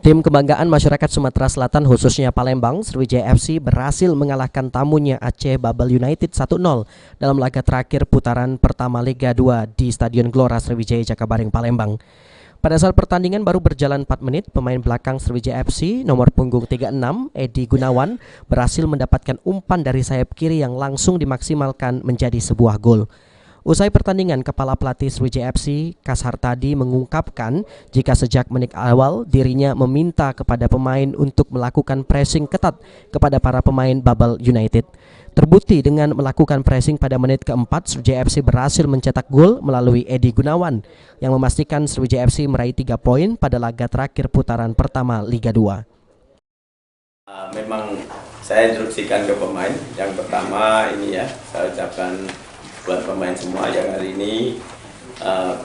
Tim kebanggaan masyarakat Sumatera Selatan khususnya Palembang, Sriwijaya FC berhasil mengalahkan tamunya Aceh Bubble United 1-0 dalam laga terakhir putaran pertama Liga 2 di Stadion Gelora Sriwijaya Jakabaring, Palembang. Pada saat pertandingan baru berjalan 4 menit, pemain belakang Sriwijaya FC nomor punggung 36, Edi Gunawan, berhasil mendapatkan umpan dari sayap kiri yang langsung dimaksimalkan menjadi sebuah gol. Usai pertandingan, Kepala Pelatih Sriwijaya FC, Kashar Tadi, mengungkapkan jika sejak menit awal dirinya meminta kepada pemain untuk melakukan pressing ketat kepada para pemain Bubble United. Terbukti dengan melakukan pressing pada menit keempat, Sriwijaya FC berhasil mencetak gol melalui Edi Gunawan yang memastikan Sriwijaya FC meraih 3 poin pada laga terakhir putaran pertama Liga 2. Memang saya instruksikan ke pemain. Yang pertama ini ya, saya ucapkan buat pemain semua yang hari ini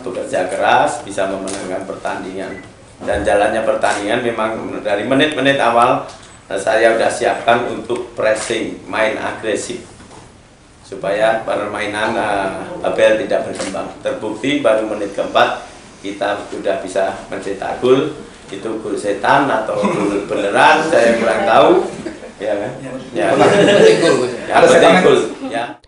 bekerja keras bisa memenangkan pertandingan, dan jalannya pertandingan memang dari menit-menit awal saya sudah siapkan untuk pressing, main agresif supaya permainan Abel tidak berkembang. Terbukti baru menit keempat kita sudah bisa mencetak gol. Itu gol setan atau gol beneran saya kurang tahu ya kan ya, penting gol ya.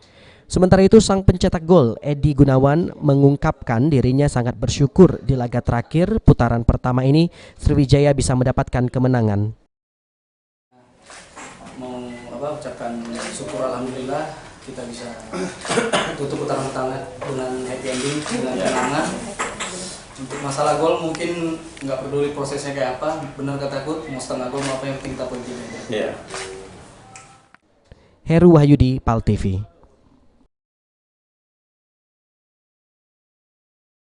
Sementara itu, sang pencetak gol Edi Gunawan mengungkapkan dirinya sangat bersyukur di laga terakhir putaran pertama ini Sriwijaya bisa mendapatkan kemenangan. Mau ucapkan syukur, alhamdulillah kita bisa tutup putaran pertama dengan happy ending, dengan kemenangan. Untuk masalah gol mungkin nggak peduli prosesnya kayak apa, benar kata Kut, mau setengah gol mau apa yang penting kita poin. Heru Wahyudi, PAL TV.